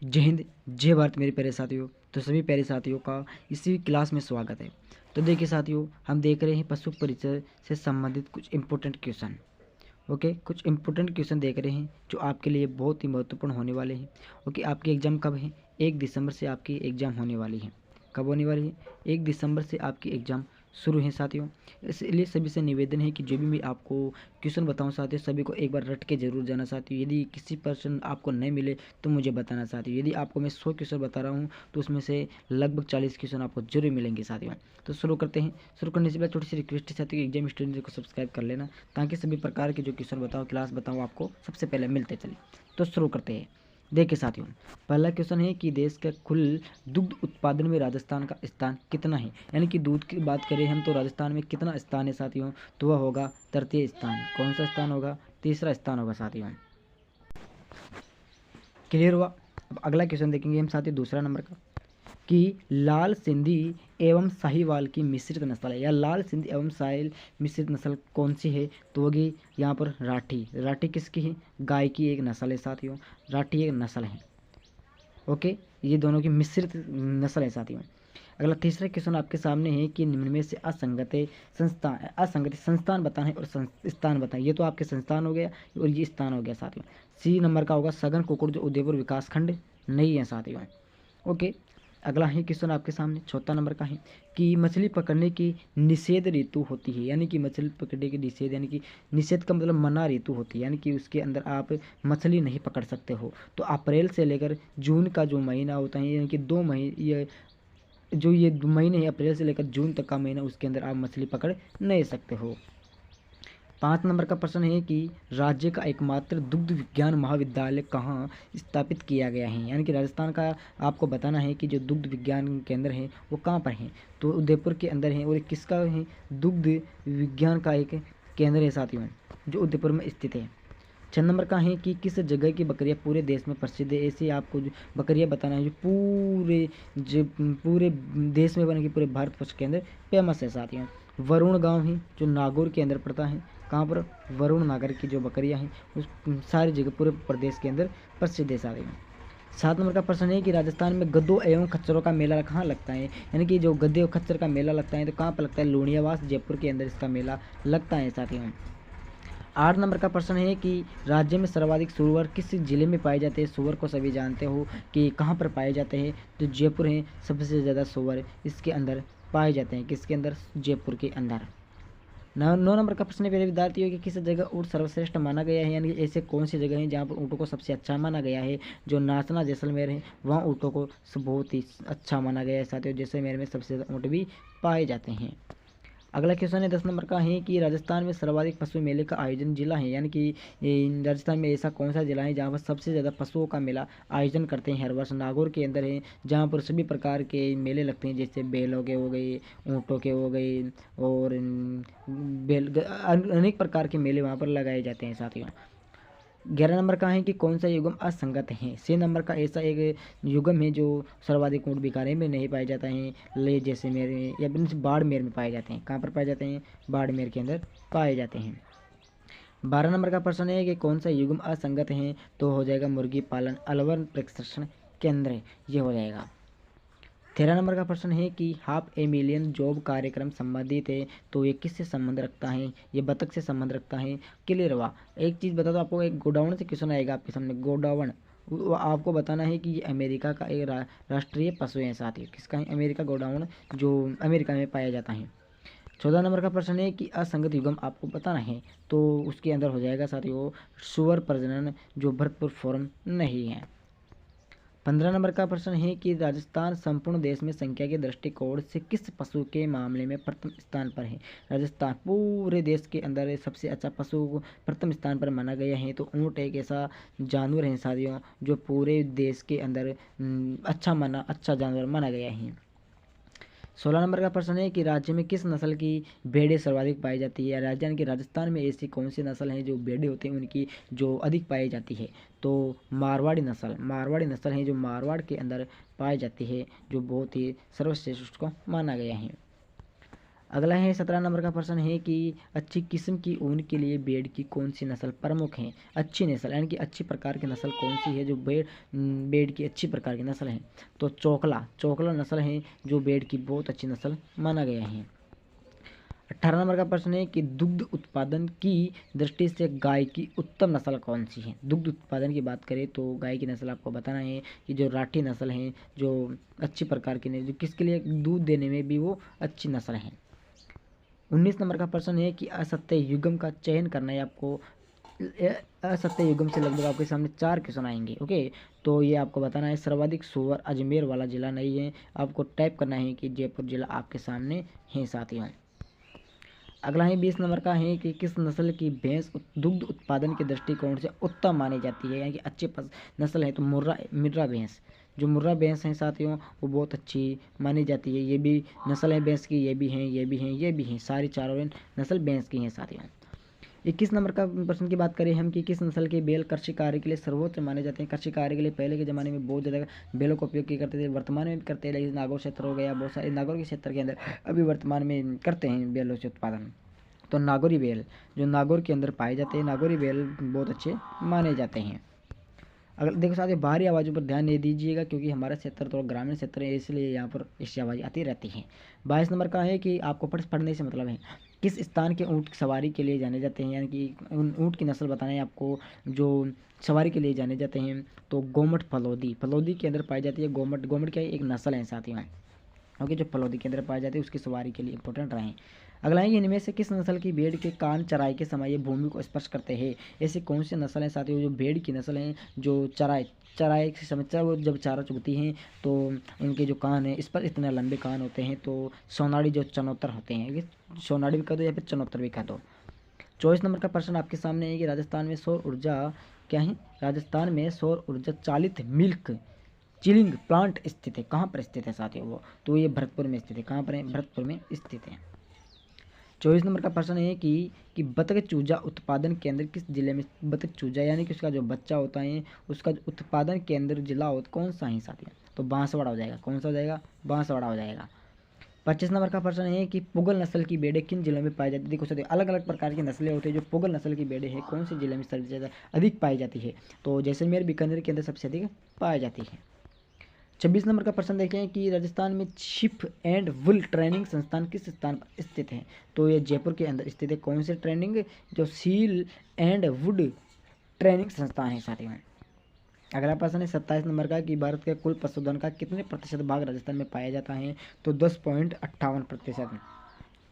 जय हिंद, जय भारत मेरे प्यारे साथियों। तो सभी प्यारे साथियों का इसी क्लास में स्वागत है। तो देखिए साथियों, हम देख रहे हैं पशु परिचय से संबंधित कुछ इंपॉर्टेंट क्वेश्चन। ओके, कुछ इंपॉर्टेंट क्वेश्चन देख रहे हैं जो आपके लिए बहुत ही महत्वपूर्ण होने वाले हैं। ओके, आपकी एग्ज़ाम कब है? 1 दिसंबर से आपकी एग्ज़ाम होने वाली है। कब होने वाली है? 1 दिसंबर से आपकी एग्ज़ाम शुरू है साथियों। इसलिए सभी से निवेदन है कि जो भी मैं आपको क्वेश्चन बताऊं साथियों, सभी को एक बार रट के जरूर जाना साथियों। यदि किसी पर्सन आपको नहीं मिले तो मुझे बताना साथियों। यदि आपको मैं 100 क्वेश्चन बता रहा हूँ तो उसमें से लगभग 40 क्वेश्चन आपको जरूर मिलेंगे साथियों। तो शुरू करते हैं। शुरू करने से पहले छोटी सी रिक्वेस्ट है साथियों, एग्जाम स्टूडेंट को सब्सक्राइब कर लेना ताकि सभी प्रकार के जो क्वेश्चन बताओ, क्लास बताओ, आपको सबसे पहले मिलते चले। तो शुरू करते हैं। देखिए साथियों, पहला क्वेश्चन है कि देश का कुल दुग्ध उत्पादन में राजस्थान का स्थान कितना है। यानी कि दूध की बात करें हम तो राजस्थान में कितना स्थान है साथियों, तो वह होगा तृतीय स्थान। कौन सा स्थान होगा? तीसरा स्थान होगा साथियों। क्लियर हुआ? अब अगला क्वेश्चन देखेंगे हम साथियों, दूसरा नंबर का, कि लाल सिंधी एवं साहिवाल की मिश्रित नस्ल है, या लाल सिंधी एवं साहिल मिश्रित नस्ल कौन सी है? तो होगी यहाँ पर राठी। राठी किसकी है? गाय की एक नस्ल है साथियों। राठी एक नस्ल है। ओके, ये दोनों की मिश्रित नस्ल है साथियों। अगला तीसरा क्वेश्चन आपके सामने है कि निम्न में से असंगत संस्थान बताएं और स्थान बताएं। ये तो आपके संस्थान हो गया और ये स्थान हो गया साथियों। सी नंबर का होगा सघन कुकुड़, जो उदयपुर विकास खंड नहीं है साथियों। ओके, अगला है क्वेश्चन आपके सामने, चौथा नंबर का है कि मछली पकड़ने की निषेध ऋतु होती है। यानी कि मछली पकड़ने की निषेध, यानी कि निषेध का मतलब मना ऋतु होती है, यानी कि उसके अंदर आप मछली नहीं पकड़ सकते हो। तो अप्रैल से लेकर जून का जो महीना होता है, यानी कि 2 महीने, ये महीने हैं, अप्रैल से लेकर जून तक का महीना, उसके अंदर आप मछली पकड़ नहीं सकते हो। 5 नंबर का प्रश्न है कि राज्य का एकमात्र दुग्ध विज्ञान महाविद्यालय कहाँ स्थापित किया गया है। यानी कि राजस्थान का आपको बताना है कि जो दुग्ध विज्ञान केंद्र है वो कहाँ पर है। तो उदयपुर के अंदर है। और किसका है? दुग्ध विज्ञान का एक केंद्र है साथियों, जो उदयपुर में स्थित है। 6 नंबर का है कि किस जगह की बकरियां पूरे देश में प्रसिद्ध है। ऐसे आपको जो बकरियां बताना है जो पूरे देश में बने की पूरे भारतवर्ष के अंदर फेमस है साथियों। वरुण गांव है जो नागौर के अंदर पड़ता है। कहाँ पर? वरुण नगर की जो बकरियां हैं उस सारी जगह पूरे प्रदेश के अंदर प्रसिद्ध है साथियों। 7 नंबर का प्रश्न है कि राजस्थान में गद्दों एवं खच्चरों का मेला कहाँ लगता है। यानी कि जो गद्दे और खच्चर का मेला लगता है तो कहाँ पर लगता है? लूणियावास जयपुर के अंदर इसका मेला लगता है साथियों। 8 नंबर का प्रश्न है कि राज्य में सर्वाधिक सुअर किस जिले में पाए जाते हैं। सुअर को सभी जानते हो कि कहाँ पर पाए जाते हैं, तो जयपुर है सबसे ज़्यादा सुअर इसके अंदर पाए जाते हैं। किसके अंदर? जयपुर के अंदर। 9 नंबर का प्रश्न है मेरे विद्यार्थियों कि किस जगह ऊँट सर्वश्रेष्ठ माना गया है। यानी कि ऐसे कौन सी जगह है जहाँ पर ऊँटों को सबसे अच्छा माना गया है। जो नाचना जैसलमेर है वहाँ ऊँटों को बहुत ही अच्छा माना गया है साथियों। जैसलमेर में सबसे ज़्यादा ऊँट भी पाए जाते हैं। अगला क्वेश्चन है 10 नंबर का है कि राजस्थान में सर्वाधिक पशु मेले का आयोजन जिला है। यानी कि राजस्थान में ऐसा कौन सा जिला है जहाँ पर सबसे ज़्यादा पशुओं का मेला आयोजन करते हैं हर वर्ष। नागौर के अंदर है जहाँ पर सभी प्रकार के मेले लगते हैं, जैसे बैलों के हो गए, ऊँटों के हो गए, और अनेक प्रकार के मेले वहाँ पर लगाए जाते हैं साथियों। 11 नंबर का है कि कौन सा युगम असंगत है। 6 नंबर का ऐसा एक युगम है जो सर्वाधिक ऊँट बीकानेर में नहीं पाए जाता है, ले जैसलमेर में या बाड़मेर में पाए जाते हैं। कहाँ पर पाए जाते हैं? बाड़मेर के अंदर पाए जाते हैं। 12 नंबर का प्रश्न है कि कौन सा युगम असंगत है, तो हो जाएगा मुर्गी पालन अलवर प्रशिक्षण केंद्र, ये हो जाएगा। 13 नंबर का प्रश्न है कि हाफ ए मिलियन जॉब कार्यक्रम संबंधित है, तो ये किससे संबंध रखता है? ये बतख से संबंध रखता है। क्लियर हुआ? एक चीज़ बता दो आपको, एक गोडाउन से क्वेश्चन आएगा आपके सामने, गोडाउन। वो आपको बताना है कि ये अमेरिका का एक राष्ट्रीय पशु है साथियों। किसका है? अमेरिका गोडाउन, जो अमेरिका में पाया जाता है। 14 नंबर का प्रश्न है कि असंगत युगम आपको बताना है, तो उसके अंदर हो जाएगा साथियों सुअर प्रजनन, जो भरतपुर फॉर्म नहीं है। 15 नंबर का प्रश्न है कि राजस्थान संपूर्ण देश में संख्या के दृष्टिकोण से किस पशु के मामले में प्रथम स्थान पर है। राजस्थान पूरे देश के अंदर सबसे अच्छा पशु को प्रथम स्थान पर माना गया है। तो ऊँट एक ऐसा जानवर है साथियों जो पूरे देश के अंदर अच्छा जानवर माना गया है। 16 नंबर का प्रश्न है कि राज्य में किस नस्ल की भेड़ें सर्वाधिक पाई जाती है। राज्य यानी कि राजस्थान में ऐसी कौन सी नस्ल है जो भेड़ें होती हैं उनकी जो अधिक पाई जाती है, तो मारवाड़ी नस्ल है जो मारवाड़ के अंदर पाई जाती है, जो बहुत ही सर्वश्रेष्ठ उसको माना गया है। अगला है 17 नंबर का प्रश्न है कि अच्छी किस्म की ऊन के लिए भेड़ की कौन सी नस्ल प्रमुख है। अच्छी नस्ल यानी कि अच्छी प्रकार की नस्ल कौन सी है जो भेड़ की अच्छी प्रकार की नस्ल है। तो चोकला नस्ल है जो भेड़ की बहुत अच्छी नस्ल माना गया है। 18 नंबर का प्रश्न है कि दुग्ध उत्पादन की दृष्टि से गाय की उत्तम नस्ल कौन सी है। दुग्ध उत्पादन की बात करें तो गाय की नस्ल आपको बताना है कि जो राठी नस्ल है जो अच्छी प्रकार की जो किसके लिए दूध देने में भी वो अच्छी नस्ल है। 19 नंबर का प्रश्न है कि असत्य युग्म का चयन करना है आपको। असत्य युग्म से लगभग आपके सामने 4 क्वेश्चन आएंगे। ओके, तो ये आपको बताना है। सर्वाधिक सुअर अजमेर वाला जिला नहीं है, आपको टाइप करना है कि जयपुर जिला आपके सामने है साथियों। अगला है 20 नंबर का है कि किस नस्ल की भैंस दुग्ध उत्पादन के दृष्टिकोण से उत्तम मानी जाती है, यानी कि अच्छी नस्ल है। तो मिर्रा भैंस, जो मुर्रा भैंस हैं साथियों वो बहुत अच्छी मानी जाती है। ये भी नस्ल है भैंस की, ये भी हैं, ये भी हैं, ये भी हैं, सारी चारों नस्ल भैंस की हैं साथियों। 21 नंबर का प्रश्न की बात करें हम कि किस नस्ल के बैल कृषि कार्य के लिए सर्वोच्च माने जाते हैं। कृषि कार्य के लिए पहले के ज़माने में बहुत ज़्यादा बैलों का उपयोग किया करते थे, वर्तमान में भी करते हैं, लेकिन नागौर क्षेत्र हो गया, बहुत सारे नागौर के क्षेत्र के अंदर अभी वर्तमान में करते हैं बैलों से उत्पादन। तो नागौरी बैल जो नागौर के अंदर पाए जाते हैं, नागौरी बैल बहुत अच्छे माने जाते हैं। अगर देखो साथियों बाहरी आवाज़ों पर ध्यान नहीं दीजिएगा क्योंकि हमारा क्षेत्र थोड़ा ग्रामीण क्षेत्र है, इसलिए यहाँ पर ऐसी आवाज़ आती रहती है। 22 नंबर का है कि आपको पढ़ने से मतलब है किस स्थान के ऊँट सवारी के लिए जाने जाते हैं, यानी कि उन ऊँट की नस्ल बताना है आपको जो सवारी के लिए जाने जाते हैं। तो गोमट फलोदी के अंदर पाई जाती है। गोमट क्या है, एक नस्ल है साथियों, ओके, जो फलोदी के अंदर पाए जाते हैं उसकी सवारी के लिए इंपॉर्टेंट रहे। अगला है इनमें से किस नस्ल की भेड़ के कान चराई के समय ये भूमि को स्पर्श करते हैं। ऐसी कौन सी नस्ल है साथियों जो भेड़ की नस्ल है जो चराई के समय वो जब चारा चुगती हैं तो उनके जो कान हैं इस पर इतने लंबे कान होते हैं। तो सोनाड़ी जो चनोत्तर होते हैं, ये सोनाड़ी भी कह दो या फिर चनोत्तर भी कह दो। 24 नंबर का प्रश्न आपके सामने है कि राजस्थान में सौर ऊर्जा क्या है। राजस्थान में सौर ऊर्जा चालित मिल्क चिलिंग प्लांट स्थित है। कहाँ पर स्थित है साथियों वो, तो ये भरतपुर में स्थित है। कहाँ पर है, भरतपुर में स्थित है। 24 नंबर का प्रश्न है कि बतख चूजा उत्पादन केंद्र किस जिले में। बतख चूजा यानी कि उसका जो बच्चा होता है उसका जो उत्पादन केंद्र जिला होता कौन सा है साथियों, तो बांसवाड़ा हो जाएगा। कौन सा हो जाएगा, बांसवाड़ा हो जाएगा। 25 नंबर का प्रश्न है कि पुगल नस्ल की भेड़ें किन जिलों में पाई जाती है। देखो साथियों अलग अलग प्रकार की नस्लें होती है, जो पुगल नस्ल की भेड़ें हैं कौन से जिले में सबसे ज़्यादा अधिक पाई जाती है, तो जैसलमेर बीकानेर के अंदर सबसे अधिक पाई जाती है। 26 नंबर का प्रश्न देखें कि राजस्थान में शिप एंड वुल ट्रेनिंग संस्थान किस स्थान पर स्थित है, तो ये जयपुर के अंदर स्थित है। कौन से ट्रेनिंग, जो सील एंड वुड ट्रेनिंग संस्थान है साथियों। अगला प्रश्न है 27 नंबर का कि भारत के कुल पशुधन का कितने प्रतिशत भाग राजस्थान में पाया जाता है, तो 10.58%।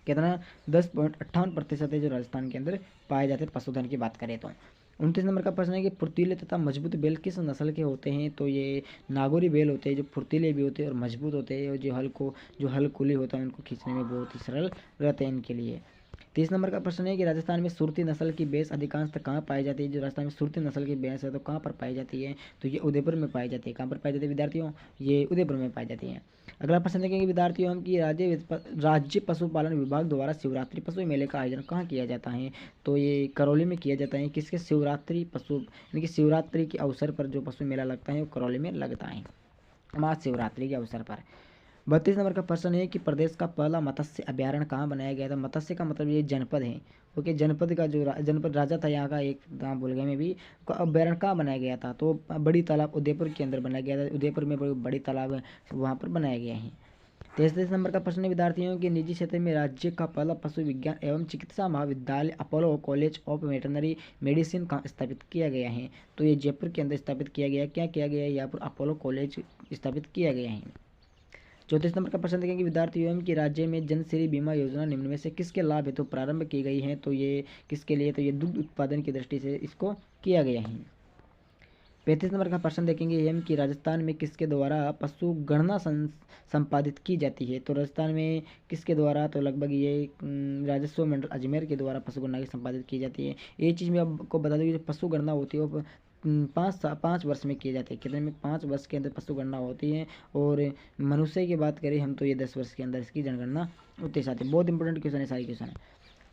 कितना, 10.58% है जो राजस्थान के अंदर पाए जाते हैं पशुधन की बात करें तो। 29 नंबर का प्रश्न है कि फुर्तीले तथा मजबूत बैल किस नस्ल के होते हैं, तो ये नागौरी बैल होते हैं जो फुर्तीले भी होते हैं और मजबूत होते हैं और जो हल होता है उनको खींचने में बहुत ही सरल रहते हैं इनके लिए। 30 नंबर का प्रश्न है कि राजस्थान में सुरती नस्ल की भैंस अधिकांशतः कहाँ पाई जाती है। जो राजस्थान में सुरती नस्ल की भैंस है तो कहाँ पर पाई जाती है, तो ये उदयपुर में पाई जाती है। कहाँ पर पाई जाती है विद्यार्थियों, ये उदयपुर में पाई जाती है। अगला प्रश्न देखेंगे विद्यार्थियों हम कि राज्य पशुपालन विभाग द्वारा शिवरात्रि पशु मेले का आयोजन कहाँ किया जाता है, तो ये करौली में किया जाता है। किसके, शिवरात्रि पशु यानी कि शिवरात्रि के अवसर पर जो पशु मेला लगता है वो करौली में लगता है महाशिवरात्रि के अवसर पर। 32 नंबर का प्रश्न है कि प्रदेश का पहला मत्स्य अभ्यारण्य कहाँ बनाया गया था। मत्स्य का मतलब ये जनपद है। ओके, जनपद का जो जनपद राजा था यहाँ का, एक नाम भूल गया मैं भी, अभ्यारण्य कहाँ बनाया गया था, तो बड़ी तालाब उदयपुर के अंदर बनाया गया था। उदयपुर में बड़ी तालाब है वहाँ पर बनाया गया है। 33 नंबर का प्रश्न है विद्यार्थियों के निजी क्षेत्र में राज्य का पहला पशु विज्ञान एवं चिकित्सा महाविद्यालय Apollo college of veterinary medicine कहाँ स्थापित किया गया है, तो ये जयपुर के अंदर स्थापित किया गया। क्या किया गया है, यहाँ पर अपोलो कॉलेज स्थापित किया गया है। 34 नंबर का प्रश्न देखेंगे विद्यार्थियों कि राज्य में जनश्री बीमा योजना निम्न में से किसके लाभ हेतु प्रारंभ की गई है, तो ये किसके लिए, तो ये दुग्ध उत्पादन की दृष्टि से इसको किया गया है। 35 नंबर का प्रश्न देखेंगे हम कि राजस्थान में किसके द्वारा पशु गणना संपादित की जाती है, तो राजस्थान में किसके द्वारा, तो लगभग ये राजस्व मंडल अजमेर के द्वारा पशु गणना की संपादित की जाती है। ये चीज़ मैं आपको बता दूँ कि जो पशु गणना होती है वो 5 वर्ष में किए जाते हैं। कितने में, 5 वर्ष के अंदर पशु गणना होती है। और मनुष्य की बात करें हम तो ये 10 वर्ष के अंदर इसकी जनगणना होती है। साथ ही बहुत इंपॉर्टेंट क्वेश्चन है, सारी क्वेश्चन है।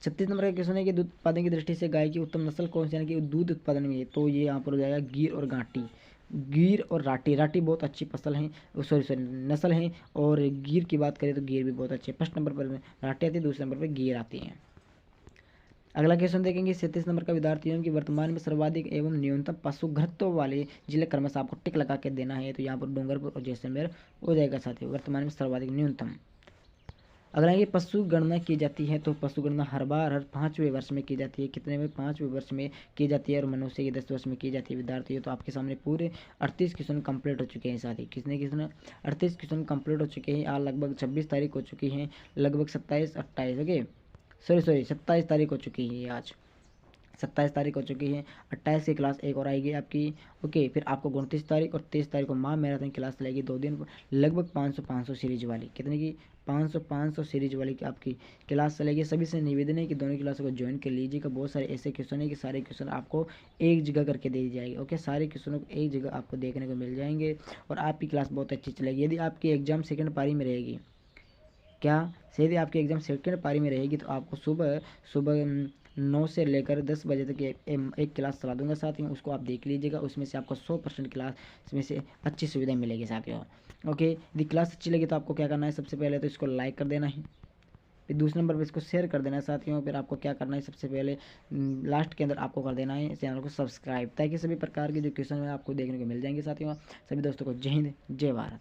36 नंबर का क्वेश्चन है कि दूध उत्पादन की दृष्टि से गाय की उत्तम नस्ल कौन सी, यानी कि दूध उत्पादन में, तो ये यहाँ पर हो जाएगा गिर और घाटी। गीर और राठी, राठी बहुत अच्छी फसल है, सॉरी सॉरी नस्ल है। और गीर की बात करें तो गीर भी बहुत अच्छे। फर्स्ट नंबर पर राठी आती है, दूसरे नंबर पर गीर आती है। अगला क्वेश्चन देखेंगे 37 नंबर का, विद्यार्थियों की वर्तमान में सर्वाधिक एवं न्यूनतम पशु घनत्व वाले जिले क्रमशः आपको टिक लगा के देना है। तो यहाँ पर डूंगरपुर और जैसलमेर हो जाएगा साथियों, वर्तमान में सर्वाधिक न्यूनतम। अगर ये पशु गणना की जाती है तो पशु गणना हर बार हर 5वें वर्ष में की जाती है। कितने में? 5वें वर्ष में की जाती है, और मनुष्य के 10 वर्ष में की जाती है। विद्यार्थियों तो आपके सामने पूरे 38 क्वेश्चन कंप्लीट हो चुके हैं साथी। कितने 38 क्वेश्चन कंप्लीट हो चुके हैं। आज लगभग 26 तारीख हो चुकी है, लगभग 27-28 ओके, सॉरी सॉरी 27 तारीख हो चुकी है आज, 27 तारीख हो चुकी है। 28 की क्लास एक और आएगी आपकी ओके। फिर आपको 29 तारीख और 23 तारीख को माँ मैराथन क्लास चलेगी 2 दिन, लगभग 500 सीरीज वाली। कितने की? 500 सीरीज वाली की आपकी क्लास चलेगी। सभी से निवेदन है कि दोनों क्लासों को ज्वाइन कर लीजिएगा। बहुत सारे ऐसे क्वेश्चन है कि सारे क्वेश्चन आपको एक जगह करके दे दी जाएगी ओके। सारे क्वेश्चनों को एक जगह आपको देखने को मिल जाएंगे, और आपकी क्लास बहुत अच्छी चलेगी। यदि आपकी एग्जाम सेकेंड पारी में रहेगी, क्या यदि आपकी एग्ज़ाम सेकेंड पारी में रहेगी तो आपको सुबह सुबह 9 से लेकर 10 बजे तक एक क्लास चला दूंगा साथियों, उसको आप देख लीजिएगा। उसमें से आपको 100% क्लास में से अच्छी सुविधा मिलेगी साथियों ओके। यदि क्लास अच्छी लगी तो आपको क्या करना है? सबसे पहले तो इसको लाइक कर देना है, फिर दूसरे नंबर पर इसको शेयर कर देना है साथियों। फिर आपको क्या करना है? सबसे पहले लास्ट के अंदर आपको कर देना है चैनल को सब्सक्राइब, ताकि सभी प्रकार के जो क्वेश्चन है आपको देखने को मिल जाएंगे साथियों। सभी दोस्तों को जय हिंद, जय भारत।